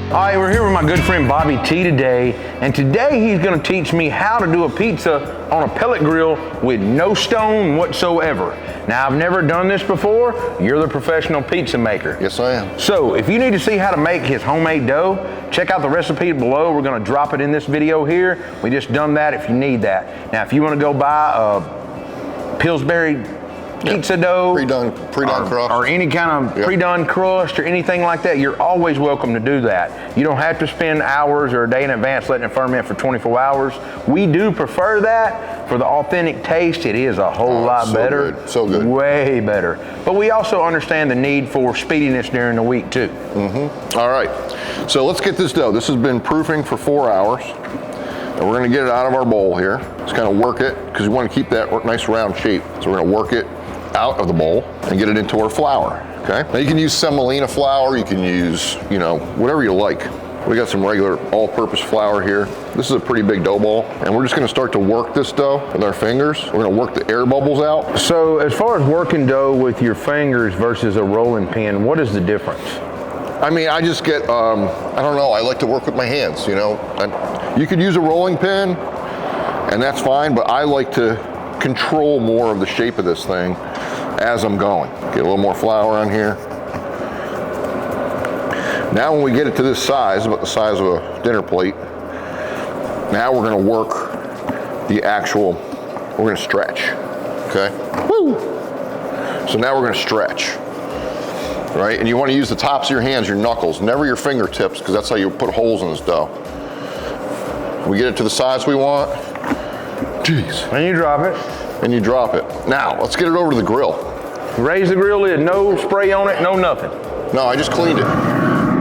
All right, we're here with my good friend Bobby T today, and today he's gonna teach me how to do a pizza on a pellet grill with no stone whatsoever. Now, I've never done this before. You're the professional pizza maker. Yes, I am. So if you need to see how to make his homemade dough, check out the recipe below. We're gonna drop it in this video here. We just done that if you need that. Now, if you wanna go buy a Pillsbury pizza dough, pre-done crust, or any kind of pre-done crust or anything like that, you're always welcome to do that. You don't have to spend hours or a day in advance letting it ferment for 24 hours. We do prefer that for the authentic taste. It is a whole lot better. Good. So good. Way better. But we also understand the need for speediness during the week too. All right, so let's get this dough. This has been proofing for 4 hours. And we're gonna get it out of our bowl here. Just kind of work it, because we want to keep that nice round shape. So we're gonna work it out of the bowl and get it into our flour, okay? Now you can use semolina flour, you can use, whatever you like. We got some regular all-purpose flour here. This is a pretty big dough ball, and we're just gonna start to work this dough with our fingers. We're gonna work the air bubbles out. So as far as working dough with your fingers versus a rolling pin, what is the difference? I mean, I just get, I don't know, I like to work with my hands, And you could use a rolling pin, and that's fine, but I like to control more of the shape of this thing as I'm going. Get a little more flour on here. Now when we get it to this size, about the size of a dinner plate, now we're gonna work the actual, we're gonna stretch, okay? Woo! So now we're gonna stretch, right? And you wanna use the tops of your hands, your knuckles, never your fingertips, because that's how you put holes in this dough. We get it to the size we want. Jeez. And you drop it. And you drop it. Now, let's get it over to the grill. Raise the grill lid, no spray on it, no nothing. No, I just cleaned it.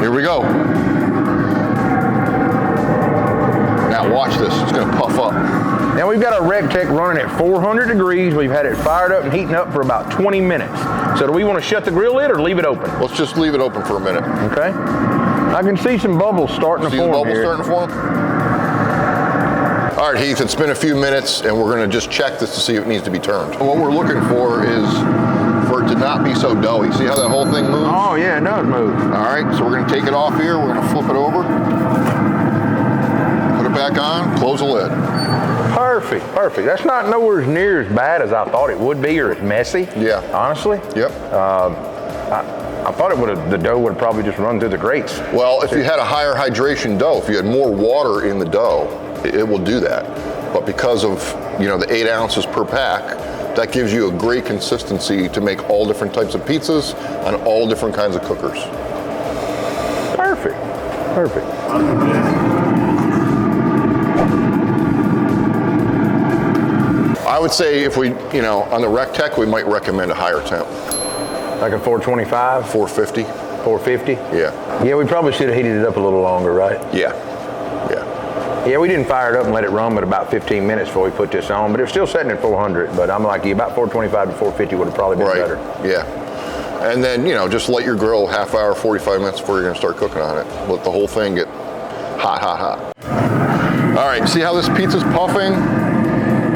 Here we go. Now watch this, it's gonna puff up. Now we've got our Recteq running at 400 degrees. We've had it fired up and heating up for about 20 minutes. So do we want to shut the grill lid or leave it open? Let's just leave it open for a minute. Okay. I can see some bubbles starting to form. See the bubbles here. starting to form? All right, Heath, it's been a few minutes and we're gonna just check this to see if it needs to be turned. What we're looking for is for it to not be so doughy. See how that whole thing moves? Oh yeah, it does move. All right, so we're gonna take it off here, we're gonna flip it over, put it back on, close the lid. Perfect, perfect. That's not nowhere near as bad as I thought it would be, or as messy. Yeah. Honestly. Yep. I thought the dough would have probably just run through the grates. Well, if you had a higher hydration dough, if you had more water in the dough, it will do that. But because of, the 8 ounces per pack, that gives you a great consistency to make all different types of pizzas on all different kinds of cookers. Perfect, perfect. I would say if we, on the Recteq, we might recommend a higher temp. Like a 425? 450. 450? Yeah. Yeah, we probably should have heated it up a little longer, right? Yeah. Yeah, we didn't fire it up and let it run but about 15 minutes before we put this on, but it was still sitting at 400, but I'm like you, about 425 to 450 would have probably been better. Yeah. And then, just let your grill half hour, 45 minutes before you're gonna start cooking on it. Let the whole thing get hot, hot, hot. All right, see how this pizza's puffing?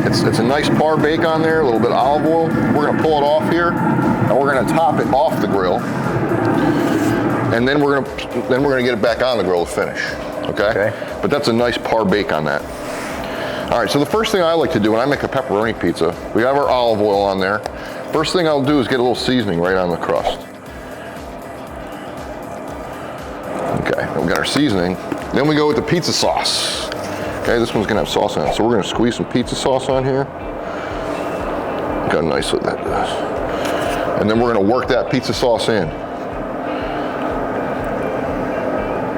It's a nice par bake on there, a little bit of olive oil. We're gonna pull it off here, and we're gonna top it off the grill. And then we're gonna get it back on the grill to finish. Okay? But that's a nice par bake on that. All right, so the first thing I like to do when I make a pepperoni pizza, we have our olive oil on there. First thing I'll do is get a little seasoning right on the crust. Okay, we got our seasoning. Then we go with the pizza sauce. Okay, this one's gonna have sauce on it. So we're gonna squeeze some pizza sauce on here. Look how nice what that does. And then we're gonna work that pizza sauce in.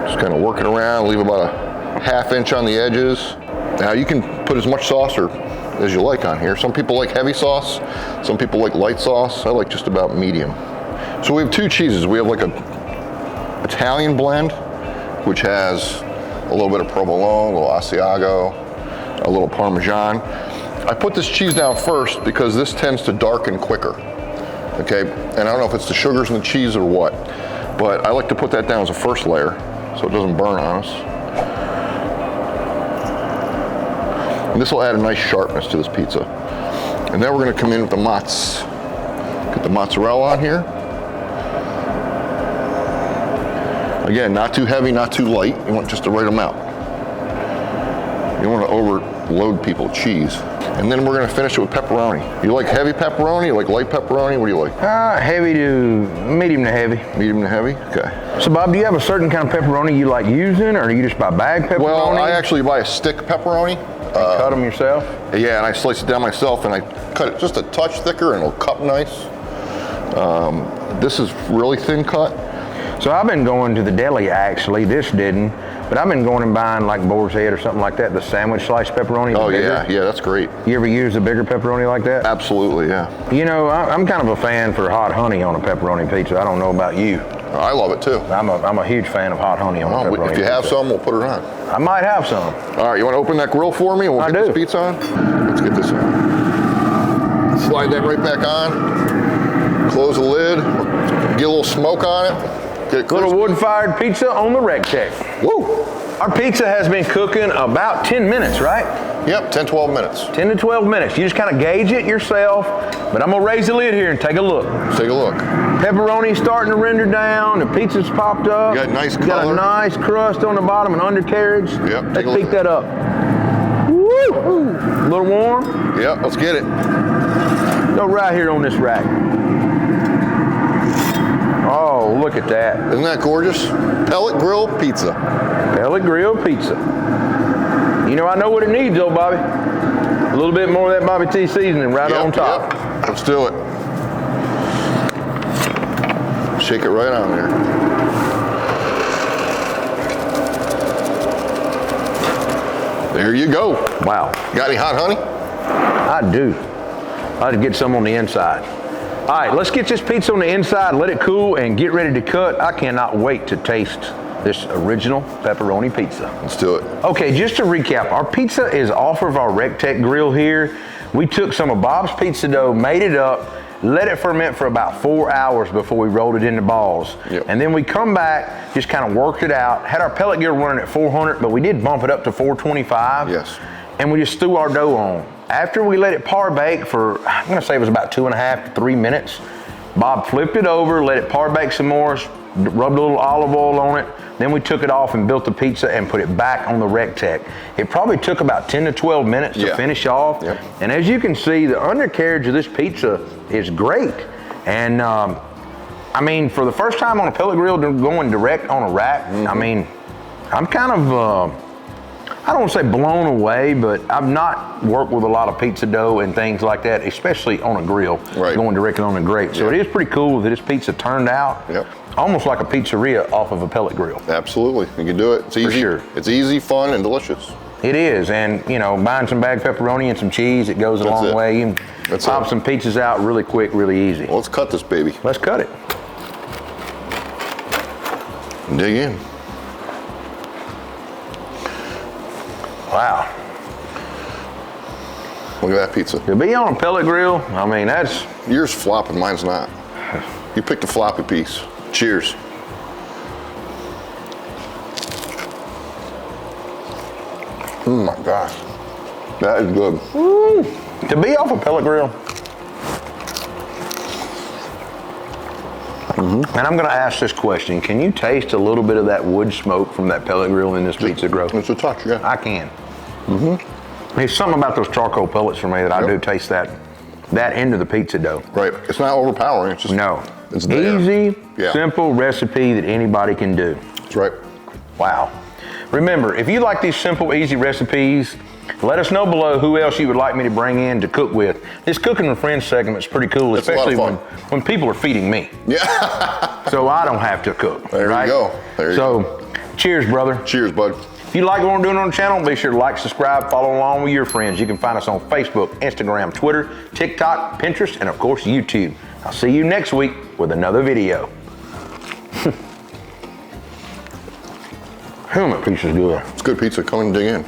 Just kind of work it around, leave about a ½ inch on the edges. Now you can put as much sauce as you like on here. Some people like heavy sauce, some people like light sauce. I like just about medium. So we have 2 cheeses. We have like a Italian blend, which has a little bit of provolone, a little Asiago, a little Parmesan. I put this cheese down first because this tends to darken quicker. Okay, and I don't know if it's the sugars in the cheese or what, but I like to put that down as a first layer so it doesn't burn on us. And this will add a nice sharpness to this pizza. And then we're gonna come in with the mozz. Get the mozzarella on here. Again, not too heavy, not too light. You want just the right amount. You don't want to overload people with cheese. And then we're going to finish it with pepperoni. You like heavy pepperoni? You like light pepperoni? What do you like? Heavy to medium to heavy. Medium to heavy? Okay. So Bob, do you have a certain kind of pepperoni you like using, or do you just buy bag pepperoni? Well, I actually buy a stick pepperoni. Cut them yourself? Yeah, and I slice it down myself, and I cut it just a touch thicker, and it'll cup nice. This is really thin cut. So I've been going to the deli, actually. This didn't, but I've been going and buying like Boar's Head or something like that, the sandwich slice pepperoni. Oh yeah, that's great. You ever use the bigger pepperoni like that? Absolutely, yeah. You know, I'm kind of a fan for hot honey on a pepperoni pizza. I don't know about you. I love it too. I'm a huge fan of hot honey on a pepperoni pizza. If you have some, we'll put it on. I might have some. All right, you want to open that grill for me and we'll get this pizza on? Let's get this on. Slide that right back on. Close the lid. Get a little smoke on it. Get it crispy. Little wood-fired pizza on the Recteq. Woo! Our pizza has been cooking about 10 minutes, right? Yep, 10, 12 minutes. 10 to 12 minutes. You just kind of gauge it yourself, but I'm gonna raise the lid here and take a look. Take a look. Pepperoni's starting to render down, the pizza's popped up. You got nice color. Got a nice crust on the bottom and undercarriage. Yep, Let's pick that up. Woo! A little warm? Yep, let's get it. Go right here on this rack. Oh, look at that. Isn't that gorgeous? Pellet grill pizza. Pellet grill pizza. You know, I know what it needs though, Bobby. A little bit more of that Bobby T seasoning right on top. Yep. Let's do it. Shake it right on there. There you go. Wow. Got any hot honey? I do. I'd get some on the inside. All right, let's get this pizza on the inside, let it cool, and get ready to cut. I cannot wait to taste this original pepperoni pizza. Let's do it. Okay, just to recap, our pizza is off of our Recteq grill here. We took some of Bob's pizza dough, made it up, let it ferment for about 4 hours before we rolled it into balls. Yep. And then we come back, just kind of worked it out, had our pellet grill running at 400, but we did bump it up to 425. Yes. And we just threw our dough on. After we let it par bake for, I'm gonna say it was about 2.5 to 3 minutes, Bob flipped it over, let it par bake some more, rubbed a little olive oil on it, then we took it off and built the pizza and put it back on the Recteq. It probably took about 10 to 12 minutes to finish off. Yep. And as you can see, the undercarriage of this pizza is great. And I mean, for the first time on a pellet grill going direct on a rack, I mean, I'm kind of, I don't want to say blown away, but I've not worked with a lot of pizza dough and things like that, especially on a grill, going directly on the grate. So it is pretty cool that this pizza turned out almost like a pizzeria off of a pellet grill. Absolutely, you can do it. It's easy. For sure. It's easy, fun, and delicious. It is, and you know, buying some bagged pepperoni and some cheese, it goes a long way. You can pop some pizzas out really quick, really easy. Well, let's cut this baby. Let's cut it. Dig in. Wow. Look at that pizza. To be on a pellet grill, I mean, that's... Yours flopping, mine's not. You picked the floppy piece. Cheers. Oh my gosh. That is good. To be off a pellet grill. And I'm gonna ask this question. Can you taste a little bit of that wood smoke from that pellet grill in this pizza grill? It's a touch, yeah. I can. There's something about those charcoal pellets for me that I do taste that into the pizza dough. Right, it's not overpowering, it's just, it's there. Easy, simple recipe that anybody can do. That's right. Wow. Remember, if you like these simple, easy recipes, let us know below who else you would like me to bring in to cook with. This Cooking with Friends segment is pretty cool, especially when people are feeding me. Yeah. So I don't have to cook. There you go. There you go. Cheers, brother. Cheers, bud. If you like what we're doing on the channel, be sure to like, subscribe, follow along with your friends. You can find us on Facebook, Instagram, Twitter, TikTok, Pinterest, and of course, YouTube. I'll see you next week with another video. That pizza's good. It's good pizza. Come and dig in.